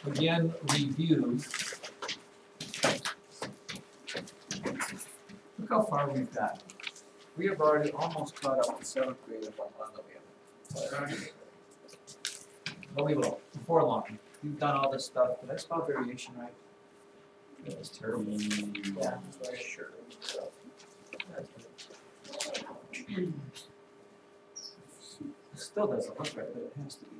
again review. Look how far we've got. We have already almost caught up to 7th grade of one that we haven't. But we will, before long. You've done all this stuff. Did I spell variation right? It was terrible. Yeah, sure. It still doesn't look right, but it has to be.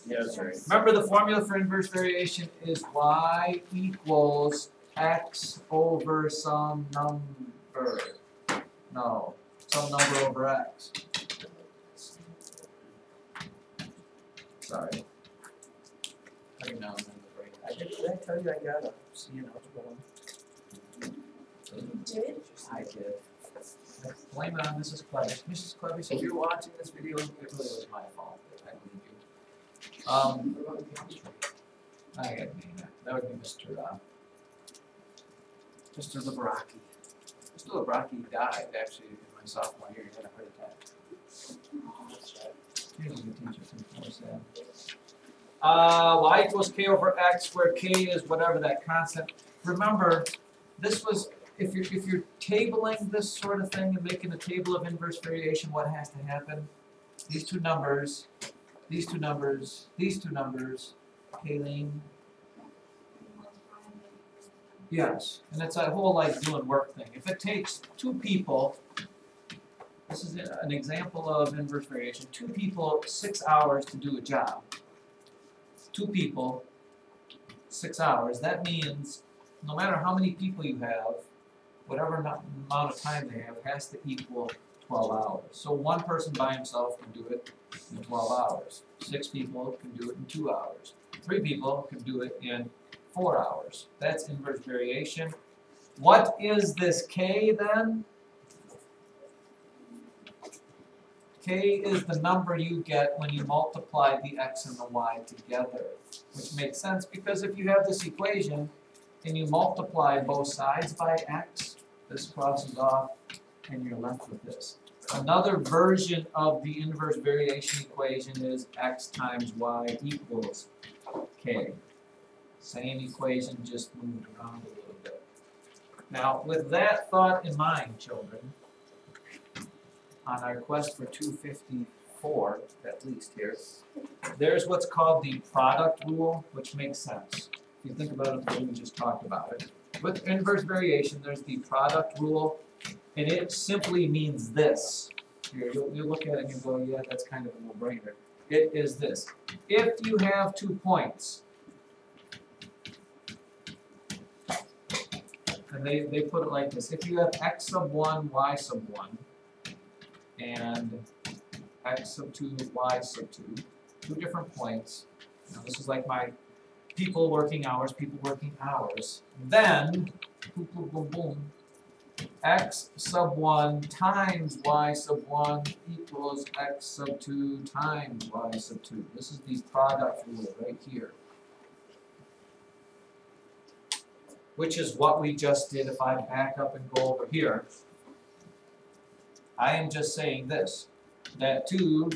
Yeah, that's right. Remember, the formula for inverse variation is y equals x over some number. No, some number over x. Sorry. Every now and then the brain. Did I tell you I got a C in algebra 1? You did? I did. Blame it on Mrs. Clevish. Mrs. Clevish, if you're watching this video, it really was my fault. I believe you. I got name that. That would be Mr. Libaraki. Mr. Libaraki died actually in my sophomore year. He had a heart attack. He was a good teacher since y equals k over x, where k is whatever that constant. Remember, this was if you're tabling this sort of thing and making a table of inverse variation, what has to happen? These two numbers, these two numbers, these two numbers. Kayleen. Yes, and it's that whole like doing work thing. If it takes two people, this is an example of inverse variation. 2 people, 6 hours to do a job. 2 people, 6 hours. That means no matter how many people you have, whatever amount of time they have has to equal 12 hours. So 1 person by himself can do it in 12 hours. 6 people can do it in 2 hours. 3 people can do it in 4 hours. That's inverse variation. What is this k then? K is the number you get when you multiply the x and the y together, which makes sense because if you have this equation and you multiply both sides by x, this crosses off and you're left with this. Another version of the inverse variation equation is x times y equals k. Same equation, just moved around a little bit. Now, with that thought in mind, children, on our quest for 254, at least here, there's what's called the product rule, which makes sense. If you think about it the way we just talked about it. With inverse variation, there's the product rule, and it simply means this. Here, you look at it and you go, yeah, that's kind of a no-brainer. It is this. If you have 2 points, and they put it like this. If you have x sub 1, y sub 1, and x sub 2, y sub 2, 2 different points. Now this is like my people working hours, then, boom, boom, boom, boom, x sub 1 times y sub 1 equals x sub 2 times y sub 2. This is the product rule right here. Which is what we just did. If I back up and go over here, I am just saying this, that 2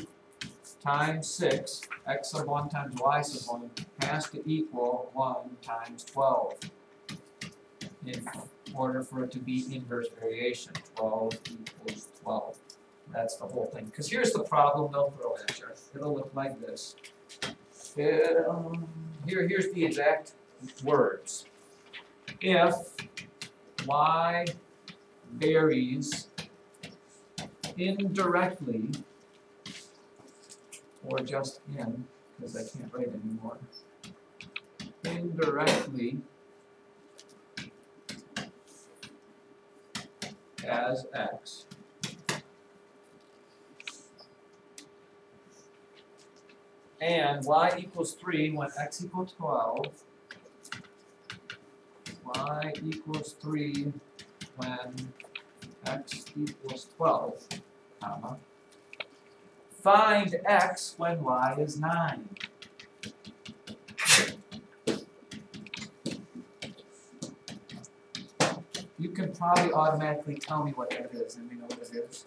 times 6, x sub 1 times y sub 1, has to equal 1 times 12 in order for it to be inverse variation. 12 equals 12. That's the whole thing. Because here's the problem they'll throw at you. It'll look like this. Here's the exact words. If y varies indirectly, or just in, because I can't write anymore, indirectly as x, and y equals 3 when x equals 12, y equals 3 when x equals 12, comma. Find x when y is 9. You can probably automatically tell me what that is, and we know what it is.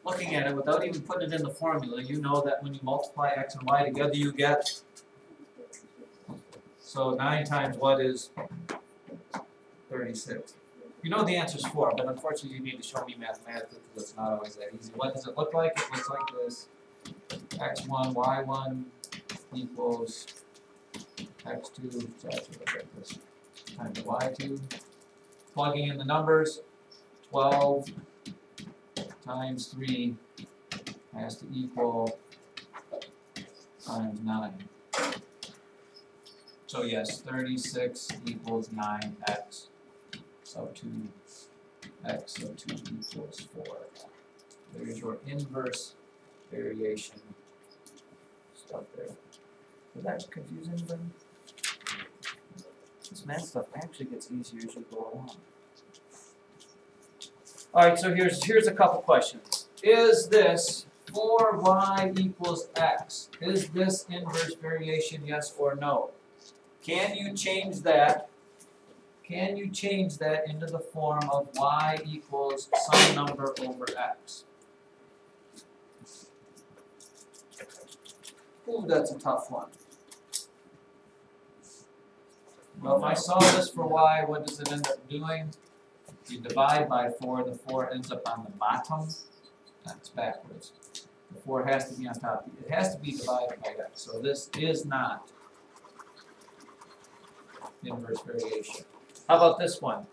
Looking at it without even putting it in the formula, you know that when you multiply x and y together, you get So 9 times what is 36? You know the answer is 4, but unfortunately you need to show me mathematically because it's not always that easy. What does it look like? It looks like this. X1, Y1 equals X2, so I should look like this, times Y2. Plugging in the numbers, 12 times 3 has to equal times 9. So yes, 36 equals 9x sub 2, x sub 2 equals 4. There's your inverse variation stuff there. Is that confusing anybody? This math stuff actually gets easier as you go along. Alright, so here's a couple questions. Is this 4y equals x? Is this inverse variation, yes or no? Can you change that? Can you change that into the form of y equals some number over x? Ooh, that's a tough one. Well, if I solve this for y, what does it end up doing? You divide by 4, the 4 ends up on the bottom. That's backwards. The 4 has to be on top. It has to be divided by x. So this is not inverse variation. How about this one?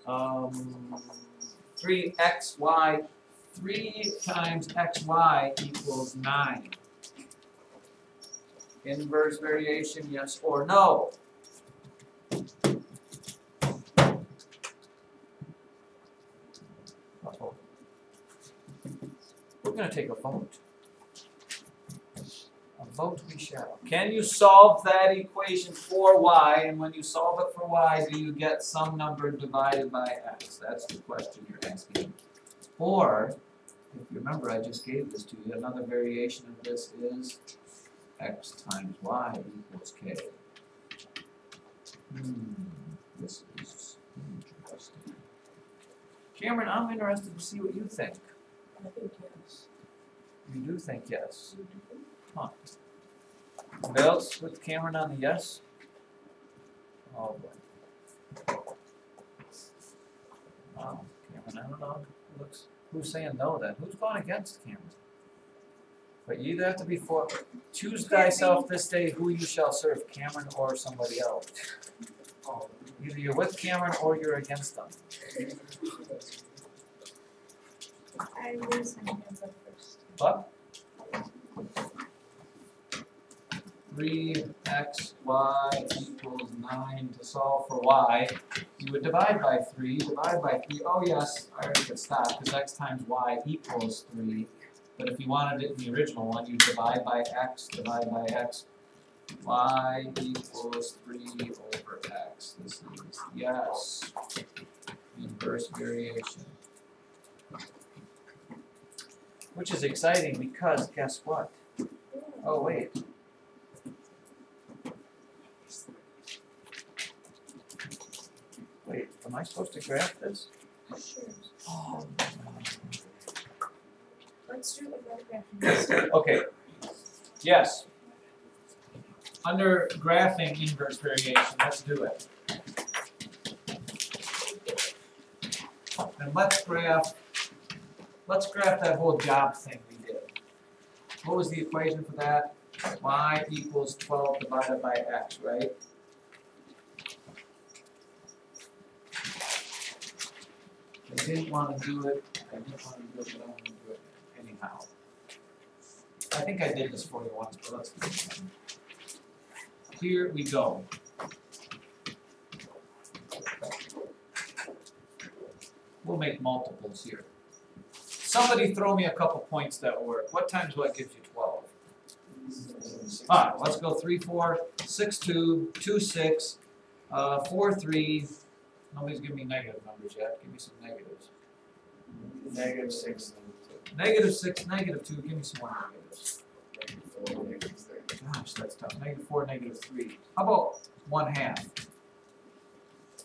3xy, 3 times xy equals 9. Inverse variation, yes or no? We're going to take a vote. A vote we shall. Can you solve that equation for y? And when you solve it for y, do you get some number divided by x? That's the question you're asking. Or, if you remember, I just gave this to you. Another variation of this is x times y equals k. This is interesting. Cameron, I'm interested to see what you think. I think yes. You do think yes. Huh. Anybody else with Cameron on the yes? Oh boy. Wow, Cameron, I don't know. Looks, who's saying no then? Who's going against Cameron? But you either have to be for. Choose thyself this day who you shall serve, Cameron or somebody else. Either you're with Cameron or you're against them. I lose and you go first. What? 3xy equals 9 to solve for y. You would divide by 3, divide by 3. Oh yes, I already could stop because x times y equals 3. But if you wanted it in the original one, you divide by x, y equals 3 over x. This is yes. Inverse variation. Which is exciting because guess what? Oh wait. Wait, am I supposed to graph this? Sure. Oh. Let's do a graphing. Okay. Yes. Under graphing inverse variation, let's do it. And let's graph that whole job thing we did. What was the equation for that? Y equals 12 divided by x, right? I didn't want to do it, but I'm going to do it anyhow. I think I did this for you once, but let's do it again. Here we go. We'll make multiples here. Somebody throw me a couple points that work. What times what gives you 12? Alright, let's go 3, 4, 6, 2, 2, 6, 4, 3. Nobody's giving me negative numbers yet. Give me some negatives. Negative 6. Negative 6, negative 2. Give me some more negatives. Gosh, that's tough. Negative 4, negative 3. How about 1/2?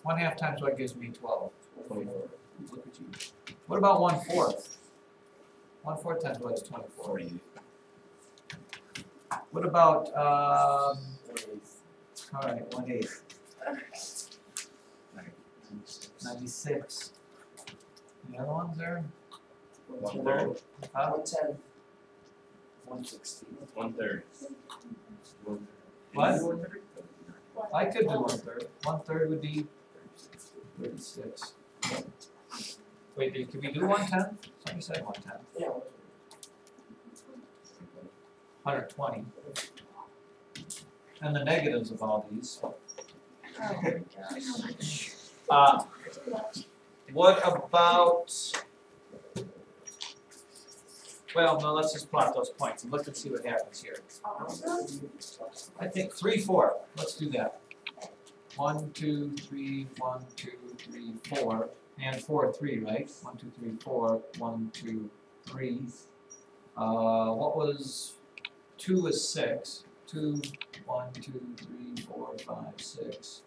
1/2 times what gives me 12? 24. Look at you. What about 1/4? 1/4 times what is 24? What about, alright, 1/8. 96. The other ones there? 1/3. Huh? 110. 160. 1/3. What? I could do 1/3. 1/3 would be 36. Wait, can we do 110? Somebody said 110. Yeah. 120. And the negatives of all these. Oh my gosh. What about, well, no, let's just plot those points and look and see what happens here. I think 3, 4. Let's do that. 1, 2, 3, 1, 2, 3, 4, and 4, 3, right? 1, 2, 3, 4, 1, 2, 3. What was 2 is 6. 2, 1, 2, 3, 4, 5, 6.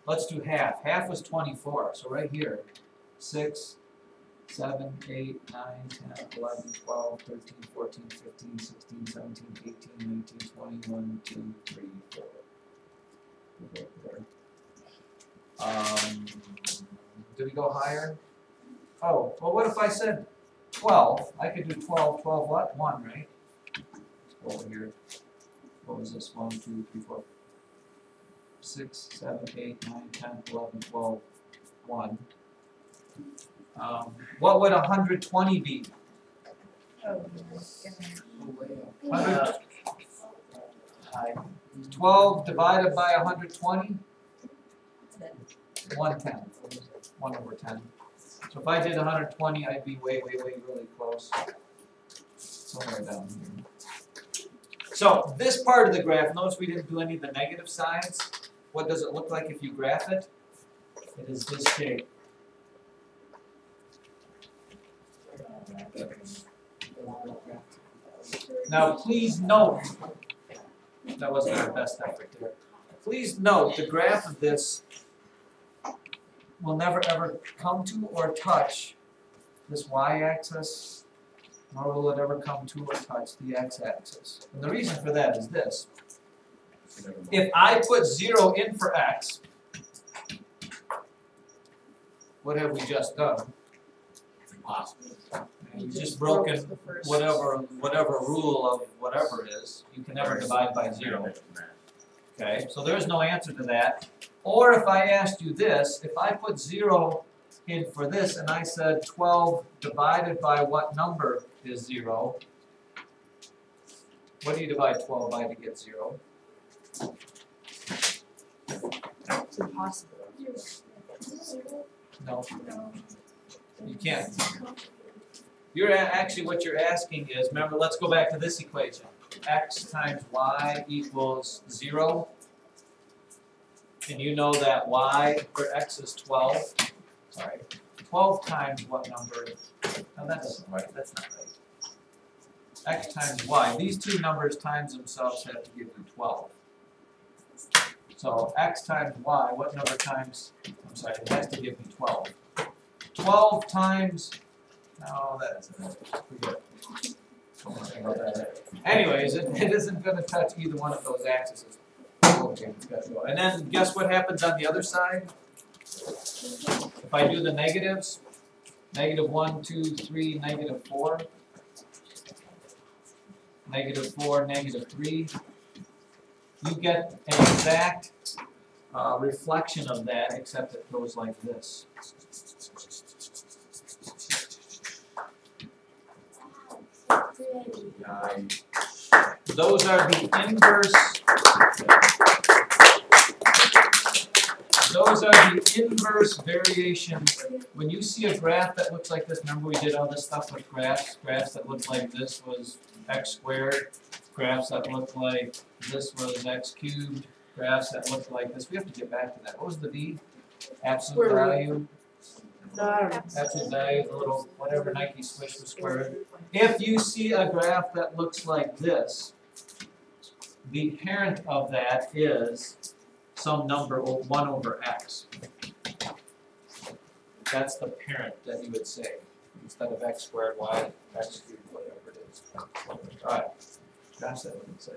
Let's do half. Half was 24. So right here, 6, 7, 8, 9, 10, 11, 12, 13, 14, 15, 16, 17, 18, 19, 20, 1, 2, 3, 4. Do we go higher? Oh, well, what if I said 12? I could do 12. 12 what? 1, right? Let's go over here. What was this? 1, 2, 3, 4, 6, 7, 8, 9, 10, 11, 12, 1. What would 120 be? Oh, goodness. 100, 12 divided by 120? 110. 1 over 10. So if I did 120, I'd be way, really close. Somewhere down here. So this part of the graph, notice we didn't do any of the negative sides. What does it look like if you graph it? It is this shape. Now please note, that wasn't our best effort there. Please note the graph of this will never ever come to or touch this y-axis, nor will it ever come to or touch the x-axis. And the reason for that is this. If I put 0 in for x, what have we just done? We've just broken whatever rule of whatever is. You can never divide by 0. Okay, so there's no answer to that. Or if I asked you this, if I put 0 in for this and I said 12 divided by what number is 0, what do you divide 12 by to get 0? It's impossible. No, you can't. Actually what you're asking is, remember, let's go back to this equation. X times y equals 0. And you know that y for x is 12. Sorry. 12 times what number? No, that doesn't right. That's not right. X times y. These two numbers times themselves have to give you 12. So x times y, what number times? I'm sorry, it has to give me 12. 12 times, no, that isn't it. Forget it. Don't worry about that. Anyways, it isn't going to touch either one of those axes. Okay, it's got to go. And then guess what happens on the other side? If I do the negatives, negative 1, 2, 3, negative 4, negative 4, negative 3, you get an exact reflection of that, except it goes like this. Those are the inverse. Those are the inverse variations. When you see a graph that looks like this, remember we did all this stuff with graphs. Graphs that looked like this was x squared. Graphs that looked like this was x cubed. Graphs that looked like this. We have to get back to that. What was the V? Absolute value. Absolute value, the little whatever Nike Swish was square root. If you see a graph that looks like this, the parent of that is some number 1 over x. That's the parent that you would say, instead of x squared, y, x cubed, whatever it is. Alright, gosh, that wouldn't say.